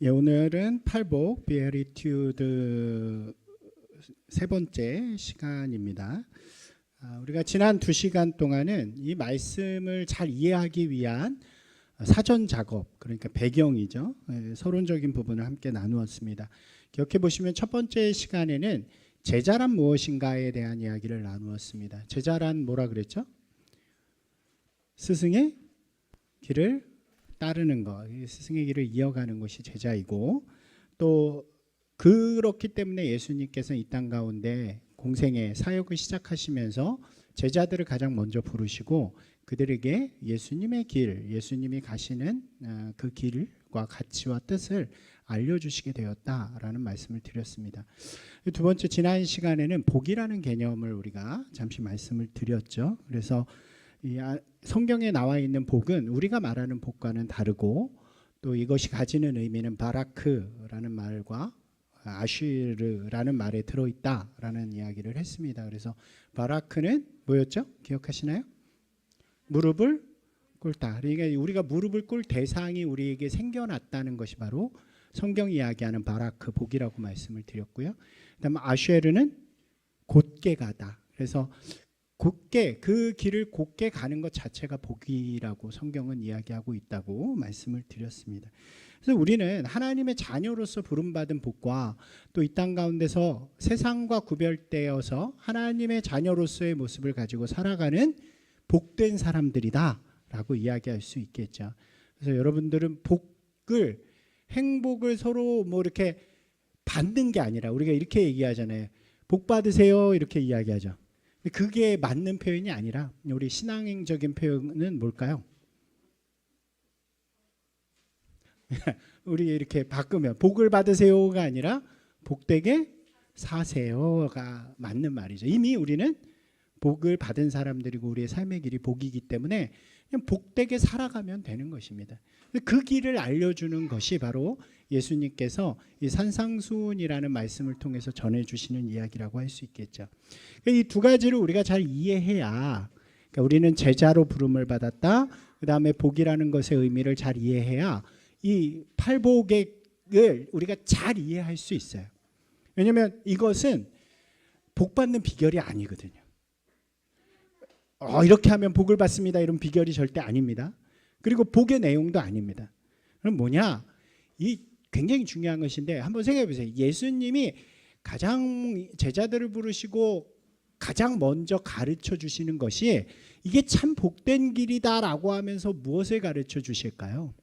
예, 오늘은 팔복 비에리튜드 세 번째 시간입니다. 우리가 지난 2시간 동안은 이 말씀을 잘 이해하기 위한 사전 작업, 그러니까 배경이죠. 서론적인 부분을 함께 나누었습니다. 기억해 보시면 첫 번째 시간에는 제자란 무엇인가에 대한 이야기를 나누었습니다. 제자란 뭐라 그랬죠? 스승의 길을 따르는 것, 스승의 길을 이어가는 것이 제자이고, 또 그렇기 때문에 예수님께서 이 땅 가운데 공생의 사역을 시작하시면서 제자들을 가장 먼저 부르시고 그들에게 예수님의 길, 예수님이 가시는 그 길과 가치와 뜻을 알려주시게 되었다라는 말씀을 드렸습니다. 두 번째, 지난 시간에는 복이라는 개념을 우리가 잠시 말씀을 드렸죠. 그래서 이 성경에 나와 있는 복은 우리가 말하는 복과는 다르고, 또 이것이 가지는 의미는 바라크라는 말과 아쉬르라는 말에 들어있다라는 이야기를 했습니다. 그래서 바라크는 뭐였죠? 기억하시나요? 무릎을 꿇다. 그러니까 우리가 무릎을 꿇을 대상이 우리에게 생겨났다는 것이 바로 성경이 이야기하는 바라크, 복이라고 말씀을 드렸고요. 그다음 아쉐르는 곧게 가다. 그래서 곧게, 그 길을 곧게 가는 것 자체가 복이라고 성경은 이야기하고 있다고 말씀을 드렸습니다. 그래서 우리는 하나님의 자녀로서 부름받은 복과 또 이 땅 가운데서 세상과 구별되어서 하나님의 자녀로서의 모습을 가지고 살아가는 복된 사람들이다 라고 이야기할 수 있겠죠. 그래서 여러분들은 복을, 행복을 서로 뭐 이렇게 받는 게 아니라, 우리가 이렇게 얘기하잖아요. 복 받으세요 이렇게 이야기하죠. 그게 맞는 표현이 아니라 우리 신앙적인 표현은 뭘까요? 우리 이렇게 바꾸면 복을 받으세요가 아니라 복되게 사세요가 맞는 말이죠. 이미 우리는 복을 받은 사람들이고 우리의 삶의 길이 복이기 때문에 그냥 복되게 살아가면 되는 것입니다. 그 길을 알려주는 것이 바로 예수님께서 이 산상수훈이라는 말씀을 통해서 전해주시는 이야기라고 할 수 있겠죠. 이 두 가지를 우리가 잘 이해해야, 그러니까 우리는 제자로 부름을 받았다, 그 다음에 복이라는 것의 의미를 잘 이해해야 이 팔복을 우리가 잘 이해할 수 있어요. 왜냐하면 이것은 복 받는 비결이 아니거든요. 이렇게 하면 복을 받습니다 이런 비결이 절대 아닙니다. 그리고 복의 내용도 아닙니다. 그럼 뭐냐? 이 굉장히 중요한 것인데 한번 생각해 보세요. 예수님이 가장 제자들을 부르시고 가장 먼저 가르쳐 주시는 것이 이게 참 복된 길이다라고 하면서 무엇을 가르쳐 주실까요?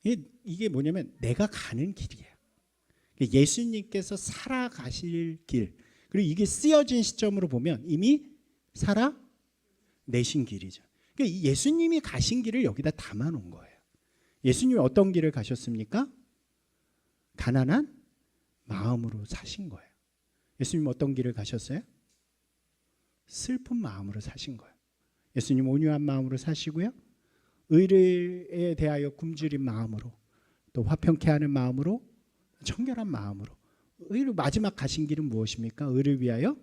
이게 뭐냐면 내가 가는 길이에요. 예수님께서 살아가실 길, 그리고 이게 쓰여진 시점으로 보면 이미 살아내신 길이죠. 그러니까 예수님이 가신 길을 여기다 담아놓은 거예요. 예수님이 어떤 길을 가셨습니까? 가난한 마음으로 사신 거예요. 예수님 어떤 길을 가셨어요? 슬픈 마음으로 사신 거예요. 예수님 온유한 마음으로 사시고요, 의를 대하여 굶주린 마음으로, 또 화평케 하는 마음으로, 청결한 마음으로. 의를 마지막 가신 길은 무엇입니까? 의를 위하여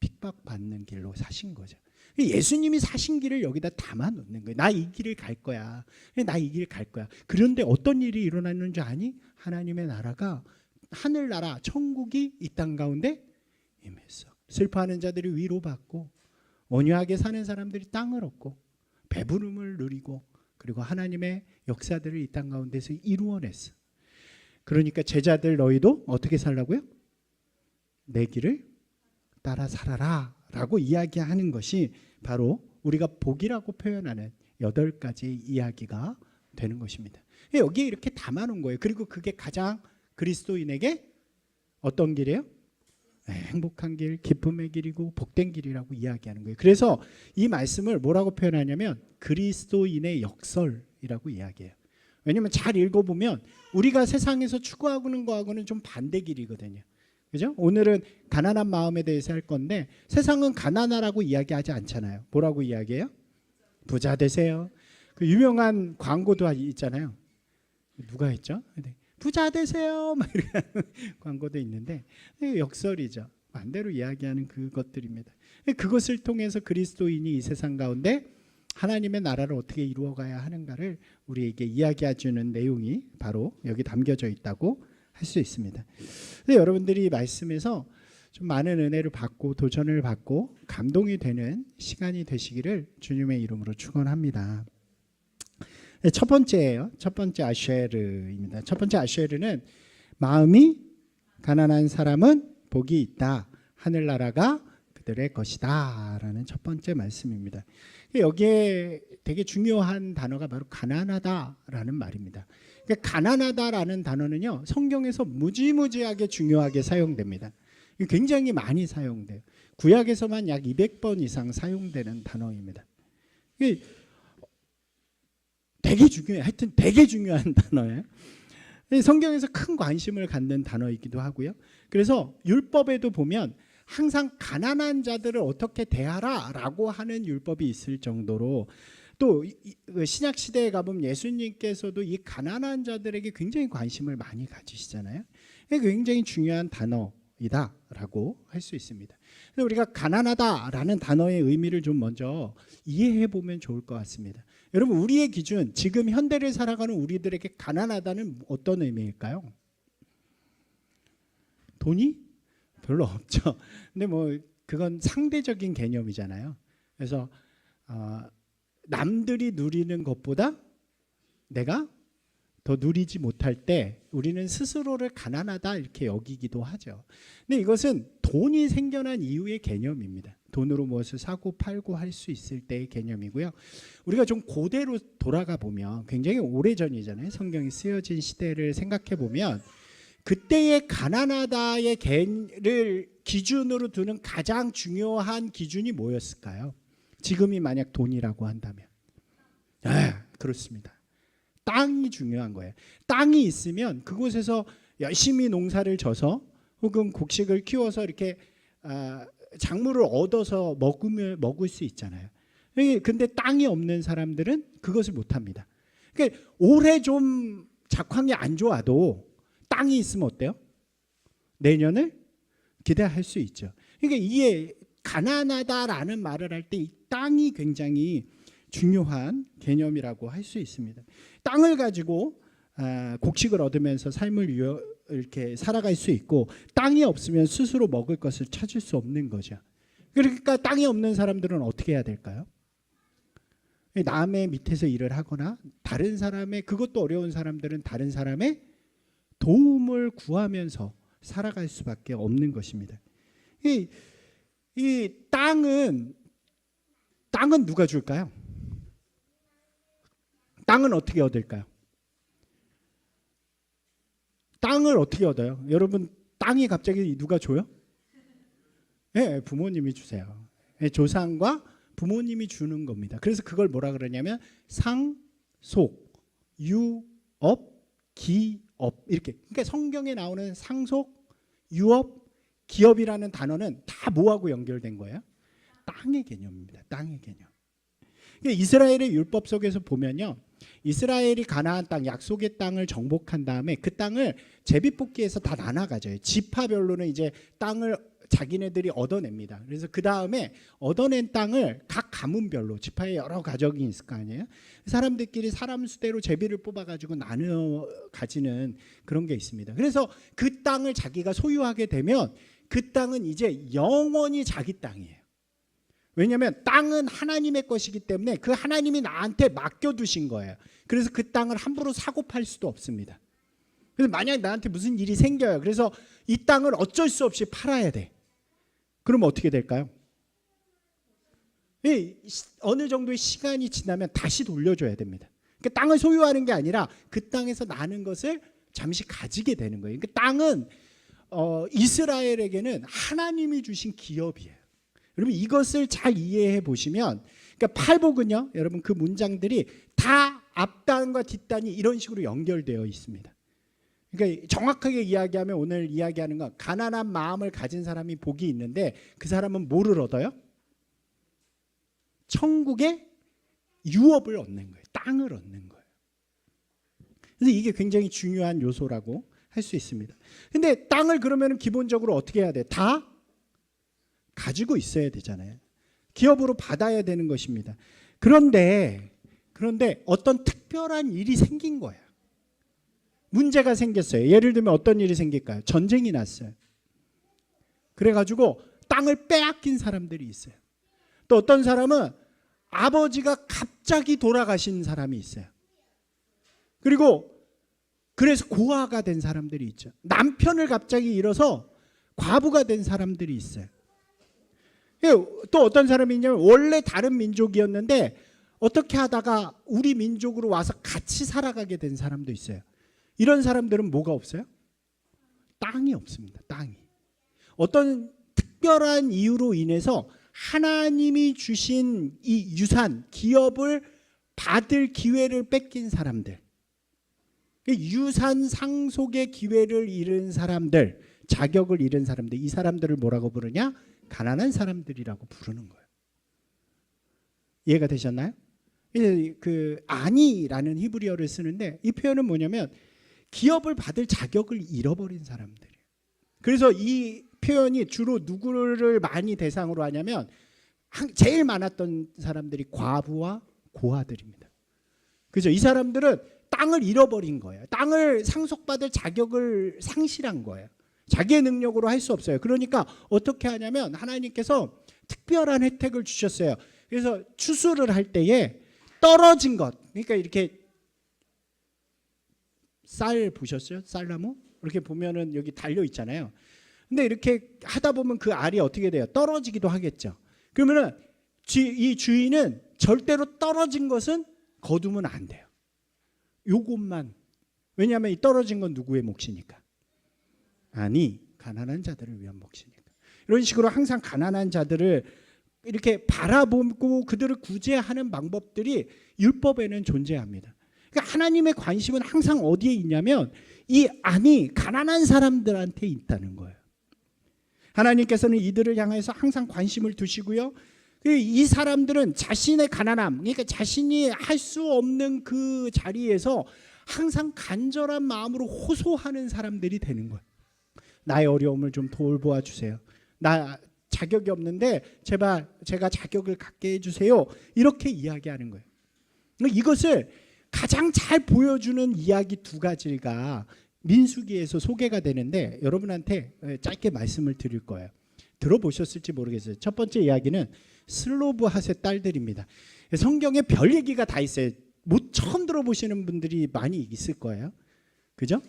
핍박받는 길로 사신 거죠. 예수님이 사신 길을 여기다 담아놓는 거예요. 나 이 길을 갈 거야. 나 이 길 갈 거야. 그런데 어떤 일이 일어나는 줄 아니? 하나님의 나라가, 하늘나라, 천국이 이 땅 가운데 임했어. 슬퍼하는 자들이 위로받고, 온유하게 사는 사람들이 땅을 얻고, 배부름을 누리고, 그리고 하나님의 역사들을 이 땅 가운데서 이루어냈어. 그러니까 제자들 너희도 어떻게 살라고요? 내 길을 따라 살아라 라고 이야기하는 것이 바로 우리가 복이라고 표현하는 8가지 이야기가 되는 것입니다. 여기에 이렇게 담아놓은 거예요. 그리고 그게 가장 그리스도인에게 어떤 길이에요? 행복한 길, 기쁨의 길이고 복된 길이라고 이야기하는 거예요. 그래서 이 말씀을 뭐라고 표현하냐면 그리스도인의 역설이라고 이야기해요. 왜냐하면 잘 읽어보면 우리가 세상에서 추구하는 거하고는 좀 반대 길이거든요. 그죠? 오늘은 가난한 마음에 대해서 할 건데 세상은 가난하라고 이야기하지 않잖아요. 뭐라고 이야기해요? 부자 되세요. 그 유명한 광고도 있잖아요. 누가 했죠? 부자 되세요 막 이런 광고도 있는데 역설이죠. 반대로 이야기하는 그것들입니다. 그것을 통해서 그리스도인이 이 세상 가운데 하나님의 나라를 어떻게 이루어가야 하는가를 우리에게 이야기해 주는 내용이 바로 여기 담겨져 있다고 할 수 있습니다. 근데 여러분들이 말씀에서 좀 많은 은혜를 받고 도전을 받고 감동이 되는 시간이 되시기를 주님의 이름으로 축원합니다. 첫 번째예요. 첫 번째 아쉐르입니다. 첫 번째 아쉐르는 마음이 가난한 사람은 복이 있다. 하늘나라가 그들의 것이다. 라는 첫 번째 말씀입니다. 여기에 되게 중요한 단어가 바로 가난하다라는 말입니다. 그러니까 가난하다라는 단어는요, 성경에서 무지무지하게 중요하게 사용됩니다. 굉장히 많이 사용돼요. 구약에서만 약 200번 이상 사용되는 단어입니다. 되게 중요해요. 하여튼 되게 중요한 단어예요. 성경에서 큰 관심을 갖는 단어이기도 하고요. 그래서 율법에도 보면 항상 가난한 자들을 어떻게 대하라라고 하는 율법이 있을 정도로, 또 신약 시대에 가보면 예수님께서도 이 가난한 자들에게 굉장히 관심을 많이 가지시잖아요. 굉장히 중요한 단어이다라고 할 수 있습니다. 우리가 가난하다라는 단어의 의미를 좀 먼저 이해해 보면 좋을 것 같습니다. 여러분, 우리의 기준, 지금 현대를 살아가는 우리들에게 가난하다는 어떤 의미일까요? 돈이 별로 없죠. 근데 뭐 그건 상대적인 개념이잖아요. 그래서 남들이 누리는 것보다 내가 더 누리지 못할 때 우리는 스스로를 가난하다 이렇게 여기기도 하죠. 근데 이것은 돈이 생겨난 이후의 개념입니다. 돈으로 무엇을 사고 팔고 할 수 있을 때의 개념이고요. 우리가 좀 고대로 돌아가 보면, 굉장히 오래전이잖아요. 성경이 쓰여진 시대를 생각해 보면 그때의 가난하다의 개를 기준으로 두는 가장 중요한 기준이 뭐였을까요? 지금이 만약 돈이라고 한다면, 그렇습니다. 땅이 중요한 거예요. 땅이 있으면 그곳에서 열심히 농사를 져서 혹은 곡식을 키워서 이렇게 작물을 얻어서 먹을 수 있잖아요. 근데 땅이 없는 사람들은 그것을 못합니다. 그러니까 올해 좀 작황이 안 좋아도 땅이 있으면 어때요? 내년을 기대할 수 있죠. 그러니까 이게 가난하다라는 말을 할 때 이 땅이 굉장히 중요한 개념이라고 할 수 있습니다. 땅을 가지고 곡식을 얻으면서 삶을 이렇게 살아갈 수 있고, 땅이 없으면 스스로 먹을 것을 찾을 수 없는 거죠. 그러니까 땅이 없는 사람들은 어떻게 해야 될까요? 남의 밑에서 일을 하거나, 다른 사람의, 그것도 어려운 사람들은 다른 사람의 도움을 구하면서 살아갈 수밖에 없는 것입니다. 이 땅은 누가 줄까요? 땅은 어떻게 얻을까요? 땅을 어떻게 얻어요? 여러분, 땅이 갑자기 누가 줘요? 네, 부모님이 주세요. 네, 조상과 부모님이 주는 겁니다. 그래서 그걸 뭐라 그러냐면 상속, 유업, 기업, 이렇게. 그러니까 성경에 나오는 상속, 유업, 기업이라는 단어는 다 뭐하고 연결된 거예요? 땅의 개념입니다. 땅의 개념. 그러니까 이스라엘의 율법 속에서 보면요, 이스라엘이 가나안 땅, 약속의 땅을 정복한 다음에 그 땅을 제비뽑기해서 다 나눠 가져요. 지파별로는 이제 땅을 자기네들이 얻어냅니다. 그래서 그 다음에 얻어낸 땅을 각 가문별로, 지파에 여러 가족이 있을 거 아니에요. 사람들끼리 사람 수대로 제비를 뽑아가지고 나누어 가지는 그런 게 있습니다. 그래서 그 땅을 자기가 소유하게 되면 그 땅은 이제 영원히 자기 땅이에요. 왜냐하면 땅은 하나님의 것이기 때문에 그 하나님이 나한테 맡겨두신 거예요. 그래서 그 땅을 함부로 사고 팔 수도 없습니다. 그래서 만약 나한테 무슨 일이 생겨요. 그래서 이 땅을 어쩔 수 없이 팔아야 돼. 그러면 어떻게 될까요? 어느 정도의 시간이 지나면 다시 돌려줘야 됩니다. 그러니까 땅을 소유하는 게 아니라 그 땅에서 나는 것을 잠시 가지게 되는 거예요. 그러니까 땅은 이스라엘에게는 하나님이 주신 기업이에요. 여러분, 이것을 잘 이해해 보시면, 그러니까 팔복은요, 여러분, 그 문장들이 다 앞단과 뒷단이 이런 식으로 연결되어 있습니다. 그러니까 정확하게 이야기하면, 오늘 이야기하는 건 가난한 마음을 가진 사람이 복이 있는데, 그 사람은 뭐를 얻어요? 천국의 유업을 얻는 거예요. 땅을 얻는 거예요. 그래서 이게 굉장히 중요한 요소라고 할 수 있습니다. 근데 땅을 그러면 기본적으로 어떻게 해야 돼? 다 가지고 있어야 되잖아요. 기업으로 받아야 되는 것입니다. 그런데 어떤 특별한 일이 생긴 거예요. 문제가 생겼어요. 예를 들면 어떤 일이 생길까요? 전쟁이 났어요. 그래가지고 땅을 빼앗긴 사람들이 있어요. 또 어떤 사람은 아버지가 갑자기 돌아가신 사람이 있어요. 그리고 그래서 고아가 된 사람들이 있죠. 남편을 갑자기 잃어서 과부가 된 사람들이 있어요. 또 어떤 사람이 있냐면 원래 다른 민족이었는데 어떻게 하다가 우리 민족으로 와서 같이 살아가게 된 사람도 있어요. 이런 사람들은 뭐가 없어요? 땅이 없습니다. 땅이. 어떤 특별한 이유로 인해서 하나님이 주신 이 유산, 기업을 받을 기회를 뺏긴 사람들, 유산 상속의 기회를 잃은 사람들, 자격을 잃은 사람들, 이 사람들을 뭐라고 부르냐? 가난한 사람들이라고 부르는 거예요. 이해가 되셨나요? 그 아니라는 히브리어를 쓰는데 이 표현은 뭐냐면 기업을 받을 자격을 잃어버린 사람들이에요. 그래서 이 표현이 주로 누구를 많이 대상으로 하냐면 제일 많았던 사람들이 과부와 고아들입니다. 그죠? 이 사람들은 땅을 잃어버린 거예요. 땅을 상속받을 자격을 상실한 거예요. 자기의 능력으로 할 수 없어요. 그러니까 어떻게 하냐면 하나님께서 특별한 혜택을 주셨어요. 그래서 추수를 할 때에 떨어진 것, 그러니까 이렇게 쌀 보셨어요? 쌀나무? 이렇게 보면은 여기 달려 있잖아요. 근데 이렇게 하다 보면 그 알이 어떻게 돼요? 떨어지기도 하겠죠. 그러면은 이 주인은 절대로 떨어진 것은 거두면 안 돼요. 요것만. 왜냐하면 이 떨어진 건 누구의 몫이니까? 아니, 가난한 자들을 위한 몫이니까. 이런 식으로 항상 가난한 자들을 이렇게 바라보고 그들을 구제하는 방법들이 율법에는 존재합니다. 그러니까 하나님의 관심은 항상 어디에 있냐면 이 안이 가난한 사람들한테 있다는 거예요. 하나님께서는 이들을 향해서 항상 관심을 두시고요. 이 사람들은 자신의 가난함, 그러니까 자신이 할 수 없는 그 자리에서 항상 간절한 마음으로 호소하는 사람들이 되는 거예요. 나의 어려움을 좀 돌보아 주세요. 나 자격이 없는데 제발 제가 자격을 갖게 해주세요. 이렇게 이야기하는 거예요. 이것을 가장 잘 보여주는 이야기 두 가지가 민수기에서 소개가 되는데 여러분한테 짧게 말씀을 드릴 거예요. 들어보셨을지 모르겠어요. 첫 번째 이야기는 슬로브핫의 딸들입니다. 성경에 별 얘기가 다 있어요. 처음 들어보시는 분들이 많이 있을 거예요. 그죠?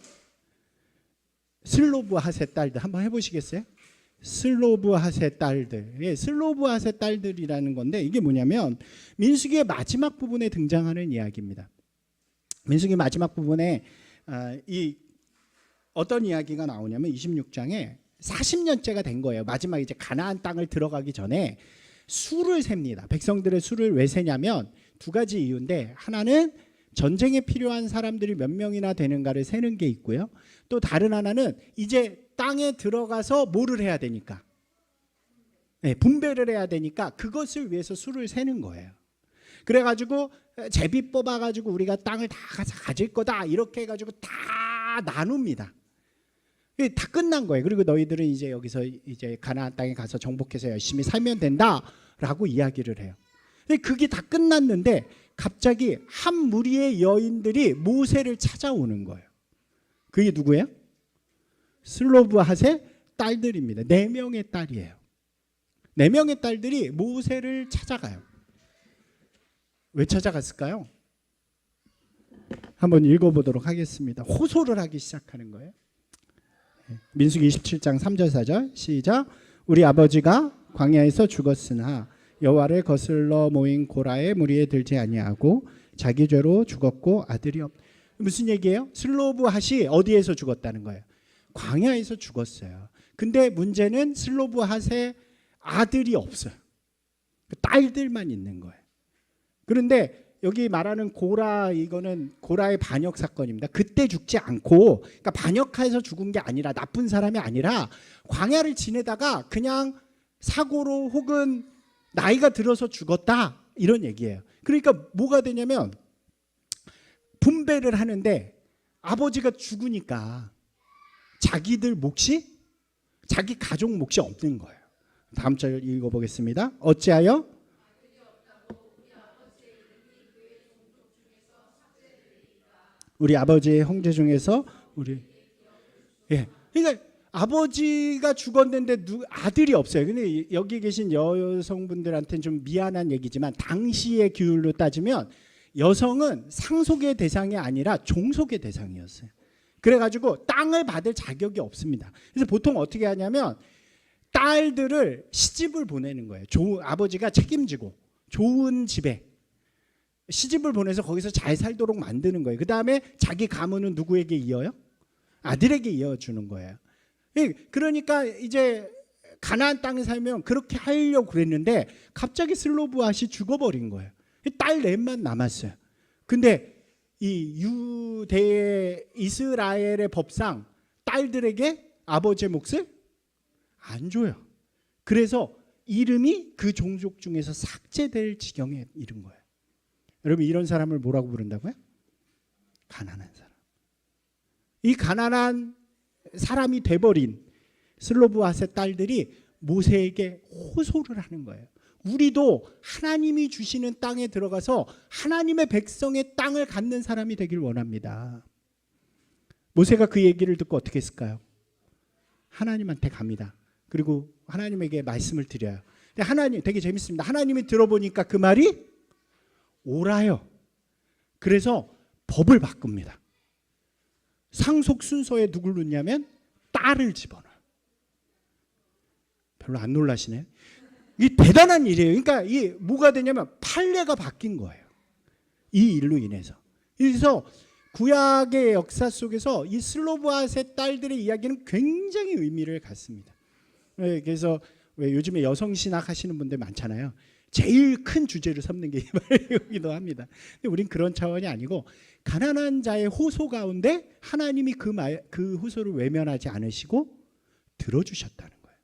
슬로브핫의 딸들 한번 해보시겠어요? 슬로브핫의 딸들. 예, 슬로브핫의 딸들이라는 건데 이게 뭐냐면 민수기의 마지막 부분에 등장하는 이야기입니다. 민수기 마지막 부분에 이 어떤 이야기가 나오냐면 26장에 40년째가 된 거예요. 마지막 이제 가나안 땅을 들어가기 전에 수를 셉니다. 백성들의 수를 왜 세냐면 두 가지 이유인데 하나는 전쟁에 필요한 사람들이 몇 명이나 되는가를 세는 게 있고요. 또 다른 하나는 이제 땅에 들어가서 뭐를 해야 되니까 네, 분배를 해야 되니까 그것을 위해서 수를 세는 거예요. 그래가지고 제비 뽑아가지고 우리가 땅을 다 가질 거다 이렇게 해가지고 다 나눕니다. 다 끝난 거예요. 그리고 너희들은 이제 여기서 이제 가나안 땅에 가서 정복해서 열심히 살면 된다라고 이야기를 해요. 근데 그게 다 끝났는데 갑자기 한 무리의 여인들이 모세를 찾아오는 거예요. 그게 누구예요? 슬로브핫의 딸들입니다. 4명의 딸이에요. 4명의 딸들이 모세를 찾아가요. 왜 찾아갔을까요? 한번 읽어보도록 하겠습니다. 호소를 하기 시작하는 거예요. 민수기 27장 3절 4절 시작. 우리 아버지가 광야에서 죽었으나 여호와를 거슬러 모인 고라의 무리에 들지 아니하고 자기 죄로 죽었고 아들이 없. 무슨 얘기예요? 슬로브핫이 어디에서 죽었다는 거예요? 광야에서 죽었어요. 근데 문제는 슬로브핫의 아들이 없어요. 딸들만 있는 거예요. 그런데 여기 말하는 고라, 이거는 고라의 반역 사건입니다. 그때 죽지 않고, 그러니까 반역해서 죽은 게 아니라, 나쁜 사람이 아니라 광야를 지내다가 그냥 사고로 혹은 나이가 들어서 죽었다 이런 얘기예요. 그러니까 뭐가 되냐면 분배를 하는데 아버지가 죽으니까 자기들 몫이, 자기 가족 몫이 없는 거예요. 다음 절 읽어보겠습니다. 어찌하여 우리 아버지의 형제 중에서 우리 예. 그러니까 아버지가 죽었는데 아들이 없어요. 근데 여기 계신 여성분들한테는 좀 미안한 얘기지만 당시의 규율로 따지면 여성은 상속의 대상이 아니라 종속의 대상이었어요. 그래가지고 땅을 받을 자격이 없습니다. 그래서 보통 어떻게 하냐면 딸들을 시집을 보내는 거예요. 아버지가 책임지고 좋은 집에 시집을 보내서 거기서 잘 살도록 만드는 거예요. 그 다음에 자기 가문은 누구에게 이어요? 아들에게 이어주는 거예요. 그러니까 이제 가나안 땅에 살면 그렇게 하려고 그랬는데 갑자기 슬로브앗이 죽어버린 거예요. 딸 넷만 남았어요. 근데 이 유대의 이스라엘의 법상 딸들에게 아버지의 몫을 안 줘요. 그래서 이름이 그 종족 중에서 삭제될 지경에 이른 거예요. 여러분 이런 사람을 뭐라고 부른다고요? 가난한 사람. 이 가난한 사람이 돼버린 슬로브앗의 딸들이 모세에게 호소를 하는 거예요. 우리도 하나님이 주시는 땅에 들어가서 하나님의 백성의 땅을 갖는 사람이 되길 원합니다. 모세가 그 얘기를 듣고 어떻게 했을까요? 하나님한테 갑니다. 그리고 하나님에게 말씀을 드려요. 근데 하나님 되게 재밌습니다. 하나님이 들어보니까 그 말이 옳아요. 그래서 법을 바꿉니다. 상속 순서에 누굴 넣냐면 딸을 집어넣어요. 별로 안 놀라시네요. 이게 대단한 일이에요. 그러니까 이 뭐가 되냐면 판례가 바뀐 거예요. 이 일로 인해서. 그래서 구약의 역사 속에서 이 슬로브앗의 딸들의 이야기는 굉장히 의미를 갖습니다. 그래서 왜 요즘에 여성 신학 하시는 분들 많잖아요. 제일 큰 주제를 삼는 게 이 말이기도 합니다. 근데 우린 그런 차원이 아니고 가난한 자의 호소 가운데 하나님이 그 호소를 외면하지 않으시고 들어주셨다는 거예요.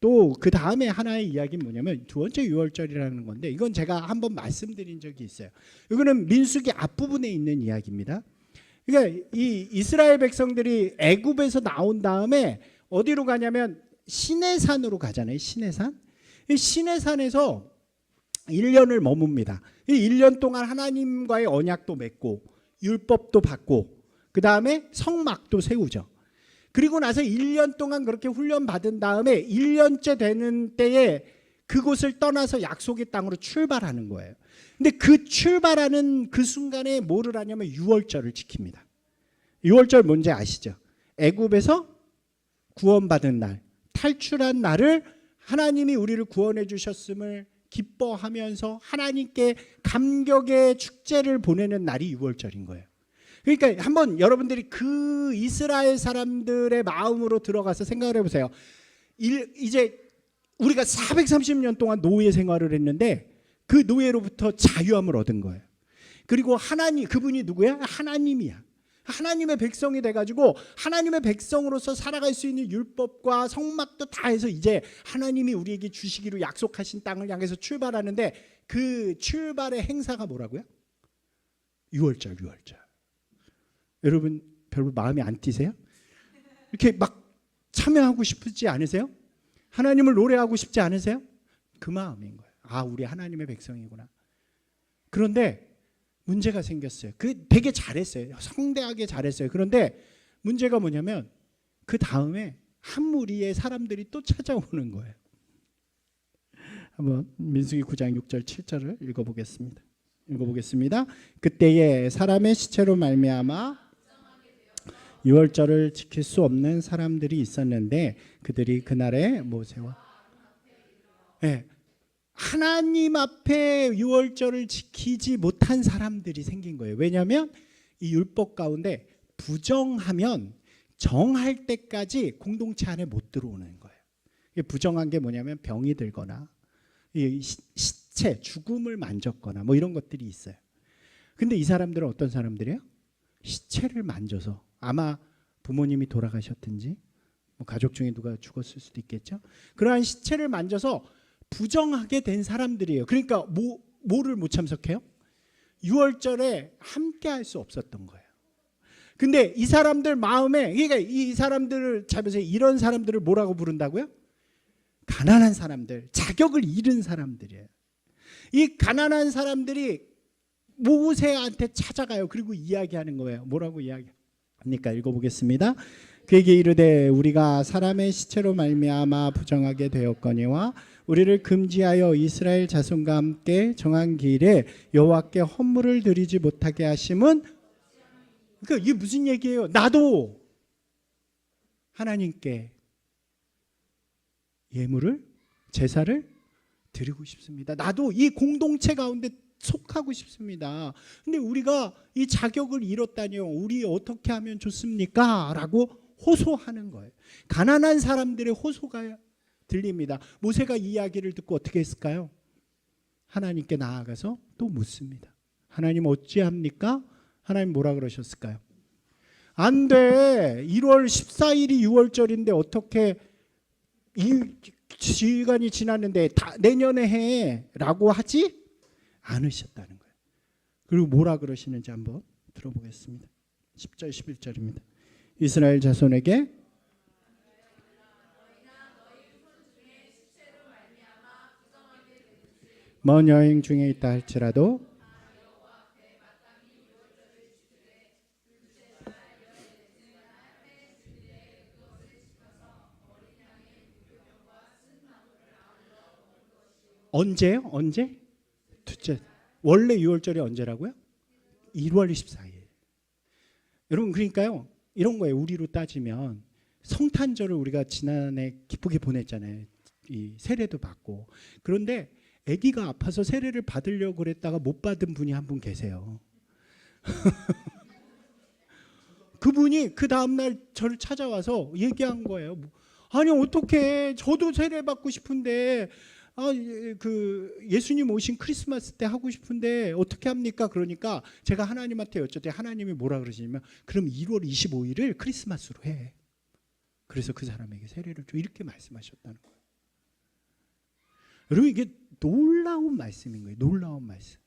또 그 다음에 하나의 이야기는 뭐냐면 두 번째 유월절이라는 건데 이건 제가 한번 말씀드린 적이 있어요. 이거는 민수기 앞부분에 있는 이야기입니다. 그러니까 이 이스라엘 백성들이 애굽에서 나온 다음에 어디로 가냐면 시내산으로 가잖아요. 시내산. 이 시내산에서 1년을 머뭅니다. 1년 동안 하나님과의 언약도 맺고 율법도 받고 그 다음에 성막도 세우죠. 그리고 나서 1년 동안 그렇게 훈련 받은 다음에 1년째 되는 때에 그곳을 떠나서 약속의 땅으로 출발하는 거예요. 근데 그 출발하는 그 순간에 뭐를 하냐면 유월절을 지킵니다. 유월절 뭔지 아시죠? 애굽에서 구원받은 날, 탈출한 날을 하나님이 우리를 구원해 주셨음을 기뻐하면서 하나님께 감격의 축제를 보내는 날이 유월절인 거예요. 그러니까 한번 여러분들이 그 이스라엘 사람들의 마음으로 들어가서 생각을 해보세요. 이제 우리가 430년 동안 노예 생활을 했는데 그 노예로부터 자유함을 얻은 거예요. 그리고 하나님, 그분이 누구야? 하나님이야. 하나님의 백성이 돼가지고 하나님의 백성으로서 살아갈 수 있는 율법과 성막도 다 해서 이제 하나님이 우리에게 주시기로 약속하신 땅을 향해서 출발하는데 그 출발의 행사가 뭐라고요? 유월절. 여러분 별로 마음이 안 뛰세요? 이렇게 막 참여하고 싶지 않으세요? 하나님을 노래하고 싶지 않으세요? 그 마음인 거예요. 아, 우리 하나님의 백성이구나. 그런데 문제가 생겼어요. 그 되게 잘했어요. 성대하게 잘했어요. 그런데 문제가 뭐냐면 그 다음에 한 무리의 사람들이 또 찾아오는 거예요. 한번 민수기 9장 6절 7절을 읽어보겠습니다. 그때에 사람의 시체로 말미암아 유월절을 지킬 수 없는 사람들이 있었는데 그들이 그날에 모세와 하나님 앞에 유월절을 지키지 못한 사람들이 생긴 거예요. 왜냐하면 이 율법 가운데 부정하면 정할 때까지 공동체 안에 못 들어오는 거예요. 부정한 게 뭐냐면 병이 들거나 시체, 죽음을 만졌거나 뭐 이런 것들이 있어요. 근데 이 사람들은 어떤 사람들이에요? 시체를 만져서 아마 부모님이 돌아가셨든지 뭐 가족 중에 누가 죽었을 수도 있겠죠. 그러한 시체를 만져서 부정하게 된 사람들이에요. 그러니까 뭐를 못 참석해요? 유월절에 함께 할 수 없었던 거예요. 근데 이 사람들 마음에, 그러니까 이 사람들을 잡으세요. 이런 사람들을 뭐라고 부른다고요? 가난한 사람들, 자격을 잃은 사람들이에요. 이 가난한 사람들이 모세한테 찾아가요. 그리고 이야기하는 거예요. 뭐라고 이야기합니까? 읽어보겠습니다. 그에게 이르되 우리가 사람의 시체로 말미암아 부정하게 되었거니와 우리를 금지하여 이스라엘 자손과 함께 정한 길에 여호와께 헌물을 드리지 못하게 하심은, 그러니까 이게 무슨 얘기예요? 나도 하나님께 예물을, 제사를 드리고 싶습니다. 나도 이 공동체 가운데 속하고 싶습니다. 근데 우리가 이 자격을 잃었다니요. 우리 어떻게 하면 좋습니까? 라고 호소하는 거예요. 가난한 사람들의 호소가 들립니다. 모세가 이 이야기를 듣고 어떻게 했을까요? 하나님께 나아가서 또 묻습니다. 하나님 어찌합니까? 하나님 뭐라 그러셨을까요? 안 돼. 1월 14일이 6월절인데 어떻게 이 시간이 지났는데 다 내년에 해 라고 하지 않으셨다는 거예요. 그리고 뭐라 그러시는지 한번 들어보겠습니다. 10절 11절입니다. 이스라엘 자손에게 먼 여행 중에 있다 할지라도 언제요? 언제? 둘째. 원래 6월절이 언제라고요? 1월 24일. 여러분 그러니까요. 이런 거예요. 우리로 따지면 성탄절을 우리가 지난해 기쁘게 보냈잖아요. 이 세례도 받고. 그런데 아기가 아파서 세례를 받으려고 그랬다가 못 받은 분이 한 분 계세요. 그분이 그 다음날 저를 찾아와서 얘기한 거예요. 아니 어떻게 저도 세례 받고 싶은데 그 예수님 오신 크리스마스 때 하고 싶은데 어떻게 합니까? 그러니까 제가 하나님한테 여쭤더니 하나님이 뭐라 그러시냐면 그럼 1월 25일을 크리스마스로 해. 그래서 그 사람에게 세례를 줘. 이렇게 말씀하셨다는 거예요. 여러분 이게 놀라운 말씀인 거예요. 놀라운 말씀.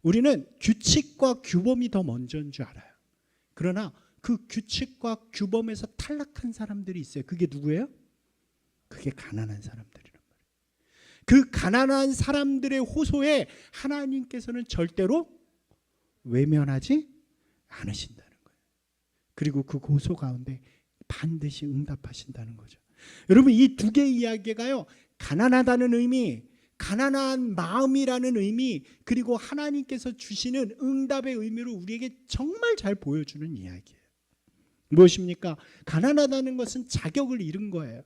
우리는 규칙과 규범이 더 먼저인 줄 알아요. 그러나 그 규칙과 규범에서 탈락한 사람들이 있어요. 그게 누구예요? 그게 가난한 사람들이란 말이에요. 그 가난한 사람들의 호소에 하나님께서는 절대로 외면하지 않으신다는 거예요. 그리고 그 호소 가운데 반드시 응답하신다는 거죠. 여러분 이 두 개의 이야기가요. 가난하다는 의미, 가난한 마음이라는 의미, 그리고 하나님께서 주시는 응답의 의미를 우리에게 정말 잘 보여주는 이야기예요. 무엇입니까? 가난하다는 것은 자격을 잃은 거예요.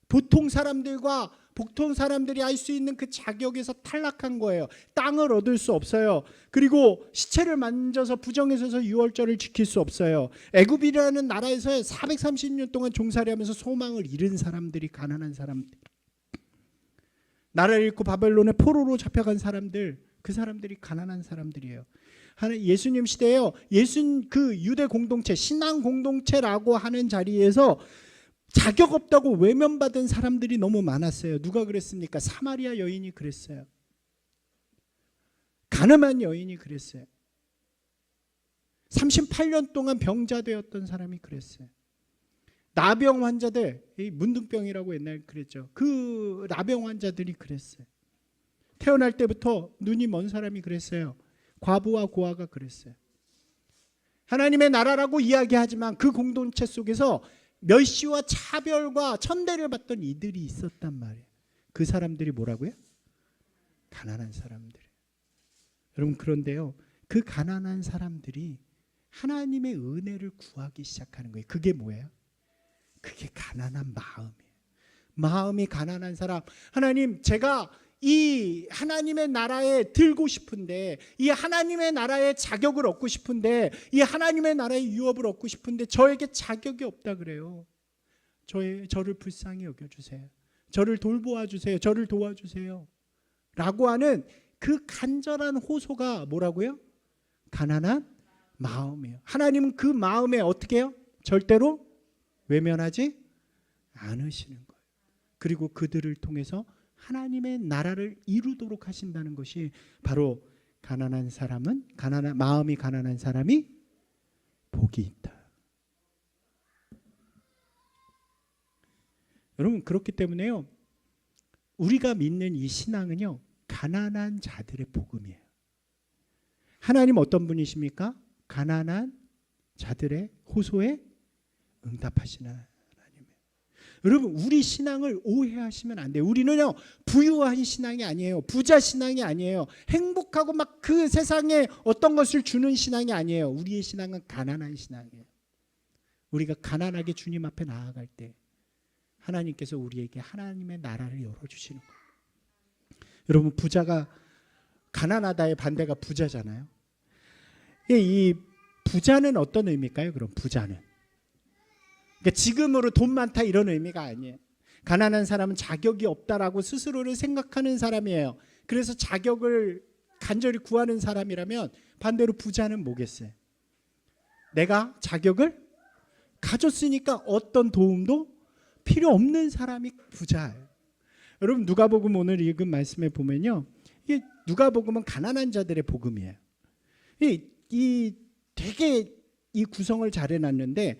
보통 사람들이 할 수 있는 그 자격에서 탈락한 거예요. 땅을 얻을 수 없어요. 그리고 시체를 만져서 부정에 서서 6월절을 지킬 수 없어요. 애굽이라는 나라에서 430년 동안 종살이 하면서 소망을 잃은 사람들이 가난한 사람들, 나라를 잃고 바벨론의 포로로 잡혀간 사람들, 그 사람들이 가난한 사람들이에요. 예수님 시대에요. 그 유대 공동체, 신앙 공동체라고 하는 자리에서 자격 없다고 외면받은 사람들이 너무 많았어요. 누가 그랬습니까? 사마리아 여인이 그랬어요. 가늠한 여인이 그랬어요. 38년 동안 병자되었던 사람이 그랬어요. 나병 환자들, 문둥병이라고 옛날에 그랬죠. 그 나병 환자들이 그랬어요. 태어날 때부터 눈이 먼 사람이 그랬어요. 과부와 고아가 그랬어요. 하나님의 나라라고 이야기하지만 그 공동체 속에서 멸시와 차별과 천대를 받던 이들이 있었단 말이에요. 그 사람들이 뭐라고요? 가난한 사람들. 여러분 그런데요, 그 가난한 사람들이 하나님의 은혜를 구하기 시작하는 거예요. 그게 뭐예요? 그게 가난한 마음이에요. 마음이 가난한 사람. 하나님, 제가 이 하나님의 나라에 들고 싶은데, 이 하나님의 나라의 자격을 얻고 싶은데, 이 하나님의 나라의 유업을 얻고 싶은데 저에게 자격이 없다 그래요. 저를 불쌍히 여겨주세요. 저를 돌보아 주세요. 저를 도와주세요. 라고 하는 그 간절한 호소가 뭐라고요? 가난한 마음이에요. 하나님은 그 마음에 어떻게 해요? 절대로 외면하지 않으시는 거예요. 그리고 그들을 통해서 하나님의 나라를 이루도록 하신다는 것이 바로 마음이 가난한 사람이 복이 있다. 여러분 그렇기 때문에요, 우리가 믿는 이 신앙은요 가난한 자들의 복음이에요. 하나님 어떤 분이십니까? 가난한 자들의 호소에 응답하시는 하나님이에요. 여러분, 우리 신앙을 오해하시면 안 돼요. 우리는요, 부유한 신앙이 아니에요. 부자 신앙이 아니에요. 행복하고 막 그 세상에 어떤 것을 주는 신앙이 아니에요. 우리의 신앙은 가난한 신앙이에요. 우리가 가난하게 주님 앞에 나아갈 때 하나님께서 우리에게 하나님의 나라를 열어주시는 거예요. 여러분, 부자가 가난하다의 반대가 부자잖아요. 이 부자는 어떤 의미일까요? 그럼 부자는 그러니까 지금으로 돈 많다 이런 의미가 아니에요. 가난한 사람은 자격이 없다라고 스스로를 생각하는 사람이에요. 그래서 자격을 간절히 구하는 사람이라면 반대로 부자는 뭐겠어요? 내가 자격을 가졌으니까 어떤 도움도 필요 없는 사람이 부자예요. 여러분, 누가복음 오늘 읽은 말씀에 보면요, 이게 누가복음은 가난한 자들의 복음이에요. 이 되게 이 구성을 잘 해놨는데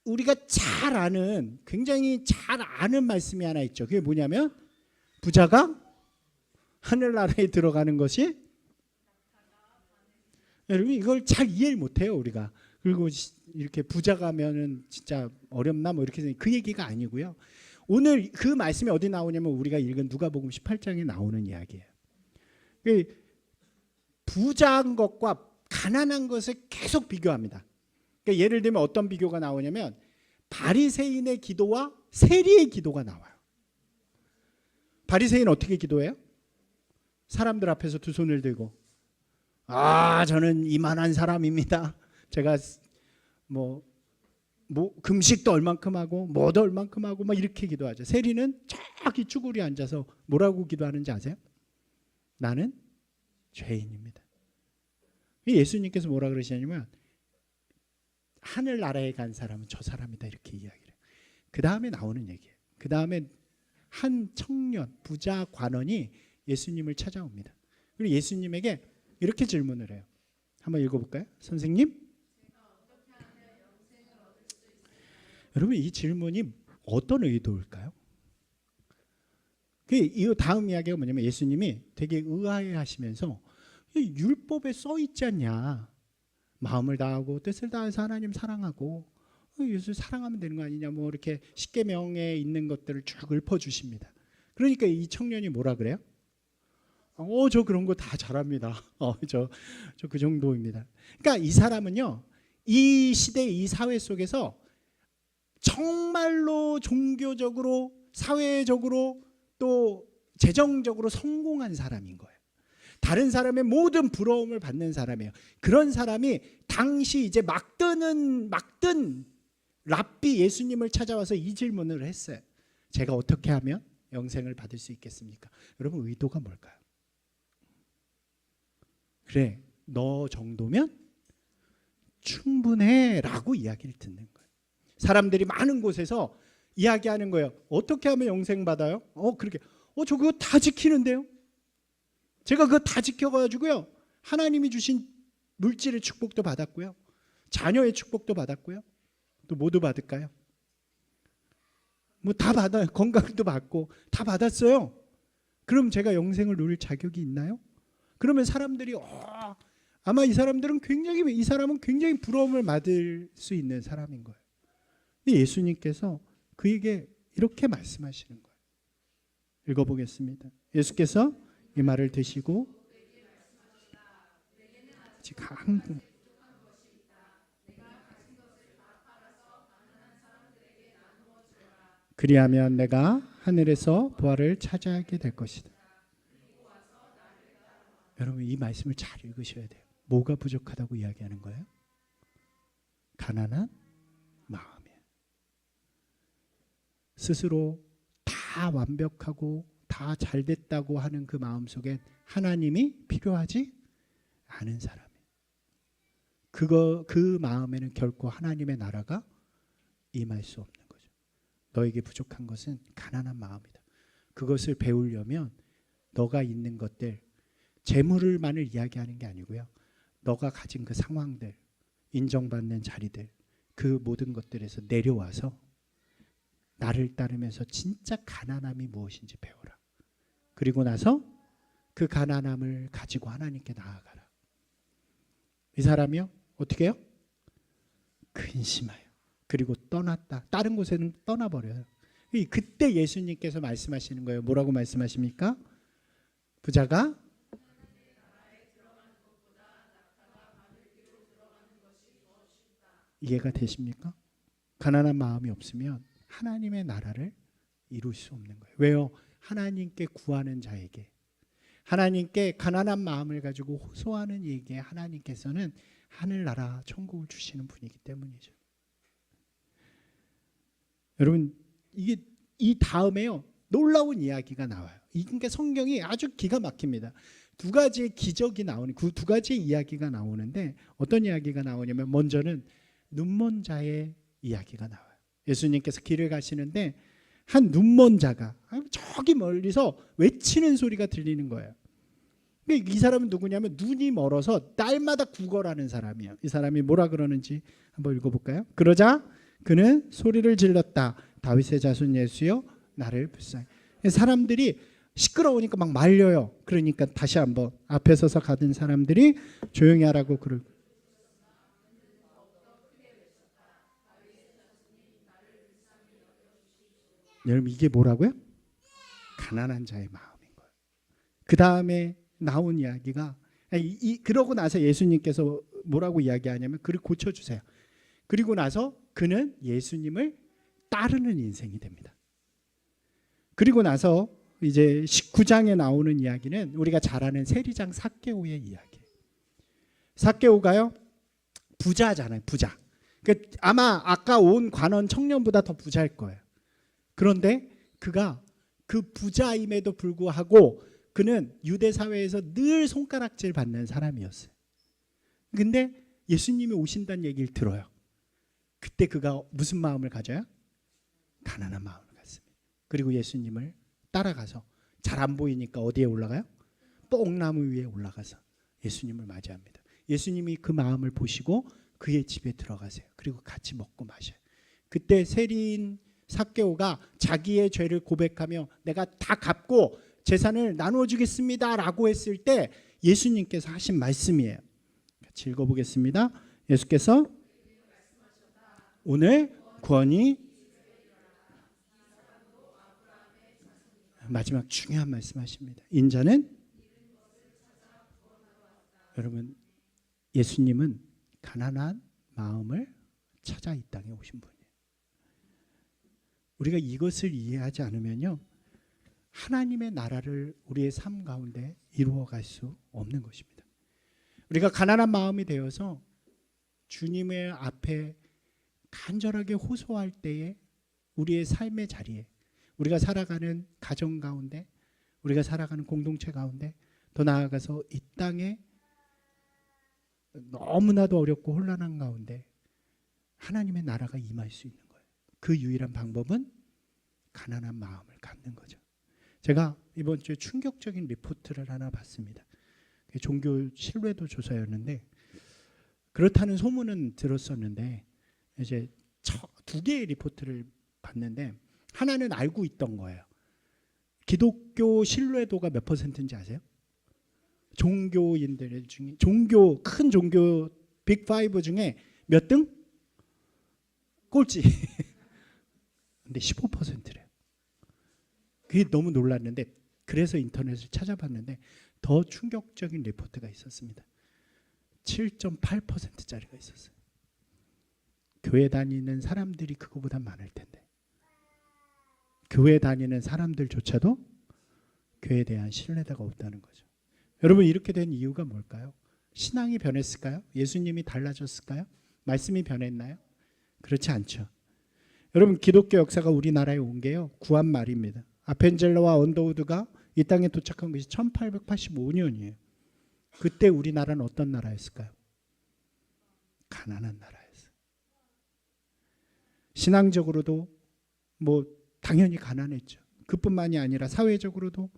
우리가 잘 아는, 굉장히 잘 아는 말씀이 하나 있죠. 그게 뭐냐면 부자가 하늘나라에 들어가는 것이, 여러분 이걸 잘 이해를 못해요 우리가. 그리고 이렇게 부자가 하면은 진짜 어렵나 뭐 이렇게 그 얘기가 아니고요. 오늘 그 말씀이 어디 나오냐면 우리가 읽은 누가복음 18장에 나오는 이야기예요. 부자한 것과 가난한 것을 계속 비교합니다. 그러니까 예를 들면 어떤 비교가 나오냐면 바리새인의 기도와 세리의 기도가 나와요. 바리새인 어떻게 기도해요? 사람들 앞에서 두 손을 들고, 저는 이만한 사람입니다. 제가 뭐 금식도 얼만큼 하고 뭐도 얼만큼 하고 막 이렇게 기도하죠. 세리는 저기 쭈구리 앉아서 뭐라고 기도하는지 아세요? 나는 죄인입니다. 예수님께서 뭐라 그러시냐면 하늘나라에 간 사람은 저 사람이다 이렇게 이야기를 해요. 그 다음에 나오는 얘기예요. 그 다음에 한 청년 부자 관원이 예수님을 찾아옵니다. 그리고 예수님에게 이렇게 질문을 해요. 한번 읽어볼까요? 선생님, 여러분 이 질문이 어떤 의도일까요? 이 다음 이야기가 뭐냐면 예수님이 되게 의아해하시면서 율법에 써 있지 않냐, 마음을 다하고 뜻을 다해서 하나님 사랑하고 예수 사랑하면 되는 거 아니냐, 뭐 이렇게 십계명에 있는 것들을 쭉 읊어주십니다. 그러니까 이 청년이 뭐라 그래요? 저 그런 거 다 잘합니다. 저 그 정도입니다. 그러니까 이 사람은요, 이 시대 이 사회 속에서 정말로 종교적으로 사회적으로 또 재정적으로 성공한 사람인 거예요. 다른 사람의 모든 부러움을 받는 사람이에요. 그런 사람이 당시 이제 막 뜬 랍비 예수님을 찾아와서 이 질문을 했어요. 제가 어떻게 하면 영생을 받을 수 있겠습니까? 여러분 의도가 뭘까요? 그래, 너 정도면 충분해 라고 이야기를 듣는 거예요. 사람들이 많은 곳에서 이야기하는 거예요. 어떻게 하면 영생 받아요? 그렇게 저 그거 다 지키는데요. 제가 그거 다 지켜가지고요, 하나님이 주신 물질의 축복도 받았고요, 자녀의 축복도 받았고요, 또 뭐도 받을까요? 뭐 다 받아요. 건강도 받고 다 받았어요. 그럼 제가 영생을 누릴 자격이 있나요? 그러면 사람들이 아마 이 사람은 굉장히 부러움을 받을 수 있는 사람인 거예요. 예수님께서 그에게 이렇게 말씀하시는 거예요. 읽어보겠습니다. 예수께서 이 말을 드시고 그리하면 내가 하늘에서 보화를 차지하게 될 것이다. 여러분 이 말씀을 잘 읽으셔야 돼요. 뭐가 부족하다고 이야기하는 거예요? 가난한 마음이에요. 스스로 다 완벽하고 다 잘됐다고 하는 그 마음속에 하나님이 필요하지 않은 사람이에요. 그 마음에는 결코 하나님의 나라가 임할 수 없는 거죠. 너에게 부족한 것은 가난한 마음이다. 그것을 배우려면 너가 있는 것들, 재물을만을 이야기하는 게 아니고요, 너가 가진 그 상황들, 인정받는 자리들, 그 모든 것들에서 내려와서 나를 따르면서 진짜 가난함이 무엇인지 배워라. 그리고 나서 그 가난함을 가지고 하나님께 나아가라. 이 사람이요 어떻게 해요? 근심하여 그리고 떠났다. 다른 곳에는 떠나버려요. 그때 예수님께서 말씀하시는 거예요. 뭐라고 말씀하십니까? 부자가 이해가 되십니까? 가난한 마음이 없으면 하나님의 나라를 이룰 수 없는 거예요. 왜요? 하나님께 구하는 자에게, 하나님께 가난한 마음을 가지고 호소하는 이에게 하나님께서는 하늘나라 천국을 주시는 분이기 때문이죠. 여러분, 이게 이 다음에요 놀라운 이야기가 나와요. 그러니까 성경이 아주 기가 막힙니다. 두 가지의 기적이 나오는, 그 두 가지의 이야기가 나오는데 어떤 이야기가 나오냐면, 먼저는 눈먼 자의 이야기가 나와요. 예수님께서 길을 가시는데 한 눈먼 자가 저기 멀리서 외치는 소리가 들리는 거예요. 이 사람은 누구냐면 눈이 멀어서 날마다 구걸하는 사람이에요. 이 사람이 뭐라 그러는지 한번 읽어볼까요? 그러자 그는 소리를 질렀다. 다윗의 자손 예수여 나를 불쌍히. 사람들이 시끄러우니까 막 말려요. 그러니까 다시 한번 앞에 서서 가던 사람들이 조용히 하라고 그러고, 여러분 이게 뭐라고요? 가난한 자의 마음인 거예요. 그 다음에 나온 이야기가, 그러고 나서 예수님께서 뭐라고 이야기하냐면 그를 고쳐주세요. 그리고 나서 그는 예수님을 따르는 인생이 됩니다. 그리고 나서 이제 19장에 나오는 이야기는 우리가 잘 아는 세리장 삭개오의 이야기. 삭개오가요 부자잖아요. 부자. 그러니까 아마 아까 온 관원 청년보다 더 부자일 거예요. 그런데 그가 그 부자임에도 불구하고 그는 유대 사회에서 늘 손가락질 받는 사람이었어요. 근데 예수님이 오신다는 얘기를 들어요. 그때 그가 무슨 마음을 가져요? 가난한 마음을 갖습니다. 그리고 예수님을 따라가서 잘 안 보이니까 어디에 올라가요? 뽕나무 위에 올라가서 예수님을 맞이합니다. 예수님이 그 마음을 보시고 그의 집에 들어가세요. 그리고 같이 먹고 마셔요. 그때 세리인 삭개오가 자기의 죄를 고백하며 내가 다 갚고 재산을 나누어 주겠습니다 라고 했을 때 예수님께서 하신 말씀이에요. 같이 읽어보겠습니다. 예수께서 오늘 구원이, 마지막 중요한 말씀하십니다. 인자는, 여러분 예수님은 가난한 마음을 찾아 이 땅에 오신 분이에요. 우리가 이것을 이해하지 않으면요 하나님의 나라를 우리의 삶 가운데 이루어갈 수 없는 것입니다. 우리가 가난한 마음이 되어서 주님의 앞에 간절하게 호소할 때에 우리의 삶의 자리에, 우리가 살아가는 가정 가운데, 우리가 살아가는 공동체 가운데, 더 나아가서 이 땅에 너무나도 어렵고 혼란한 가운데 하나님의 나라가 임할 수 있는 거예요. 그 유일한 방법은 가난한 마음을 갖는 거죠. 제가 이번 주에 충격적인 리포트를 하나 봤습니다. 종교 신뢰도 조사였는데 그렇다는 소문은 들었었는데 이제 두 개의 리포트를 봤는데 하나는 알고 있던 거예요. 기독교 신뢰도가 몇 %인지 아세요? 종교인들 중에, 큰 종교 빅5 중에 몇 등? 꼴찌. 근데 15%래요. 그게 너무 놀랐는데, 그래서 인터넷을 찾아봤는데 더 충격적인 리포트가 있었습니다. 7.8%짜리가 있었어요. 교회 다니는 사람들이 그거보다 많을 텐데, 교회 다니는 사람들조차도 교회에 대한 신뢰도가 없다는 거죠. 여러분 이렇게 된 이유가 뭘까요? 신앙이 변했을까요? 예수님이 달라졌을까요? 말씀이 변했나요? 그렇지 않죠. 여러분 기독교 역사가 우리나라에 온 게요 구한 말입니다. 아펜젤러와 언더우드가 이 땅에 도착한 것이 1885년이에요. 그때 우리나라는 어떤 나라였을까요? 가난한 나라였어요. 신앙적으로도 뭐 당연히 가난했죠. 그뿐만이 아니라 사회적으로도,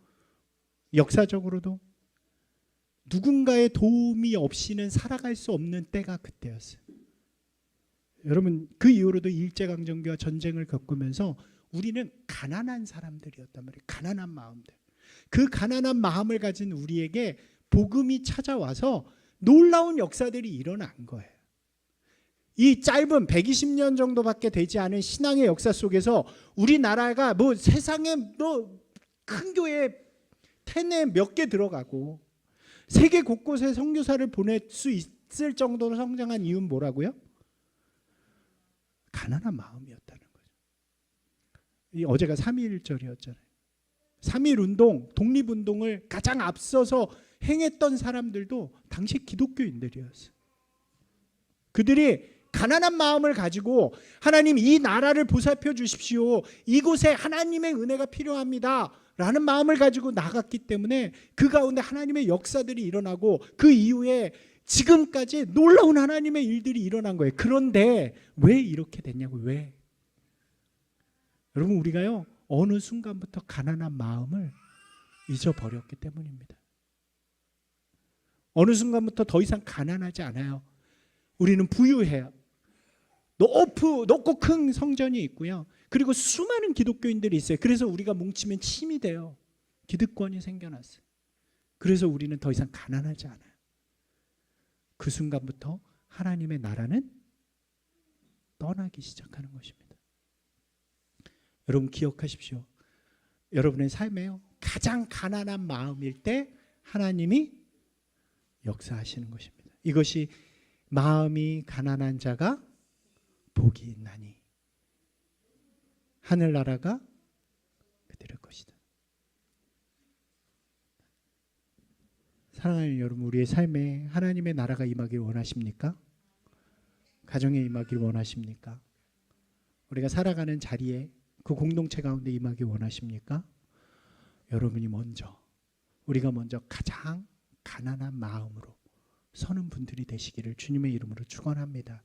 역사적으로도 누군가의 도움이 없이는 살아갈 수 없는 때가 그때였어요. 여러분 그 이후로도 일제강점기와 전쟁을 겪으면서 우리는 가난한 사람들이었단 말이에요. 가난한 마음들. 그 가난한 마음을 가진 우리에게 복음이 찾아와서 놀라운 역사들이 일어난 거예요. 이 짧은 120년 정도밖에 되지 않은 신앙의 역사 속에서 우리나라가 뭐 세상에 뭐 큰 교회 텐에 몇 개 들어가고 세계 곳곳에 선교사를 보낼 수 있을 정도로 성장한 이유는 뭐라고요? 가난한 마음이었다는 거죠. 어제가 3.1절이었잖아요. 3.1운동, 독립운동을 가장 앞서서 행했던 사람들도 당시 기독교인들이었어요. 그들이 가난한 마음을 가지고 하나님 이 나라를 보살펴 주십시오. 이곳에 하나님의 은혜가 필요합니다. 라는 마음을 가지고 나갔기 때문에 그 가운데 하나님의 역사들이 일어나고 그 이후에 지금까지 놀라운 하나님의 일들이 일어난 거예요. 그런데 왜 이렇게 됐냐고. 왜? 여러분 우리가요 어느 순간부터 가난한 마음을 잊어버렸기 때문입니다. 어느 순간부터 더 이상 가난하지 않아요. 우리는 부유해요. 높고 큰 성전이 있고요. 그리고 수많은 기독교인들이 있어요. 그래서 우리가 뭉치면 힘이 돼요. 기득권이 생겨났어요. 그래서 우리는 더 이상 가난하지 않아요. 그 순간부터 하나님의 나라는 떠나기 시작하는 것입니다. 여러분 기억하십시오. 여러분의 삶에요 가장 가난한 마음일 때 하나님이 역사하시는 것입니다. 이것이 마음이 가난한 자가 복이 있나니 하늘나라가 그들의 것이다. 사랑하는 여러분, 우리의 삶에 하나님의 나라가 임하길 원하십니까? 가정에 임하길 원하십니까? 우리가 살아가는 자리에 그 공동체 가운데 임하길 원하십니까? 여러분이 먼저, 우리가 먼저 가장 가난한 마음으로 서는 분들이 되시기를 주님의 이름으로 축원합니다.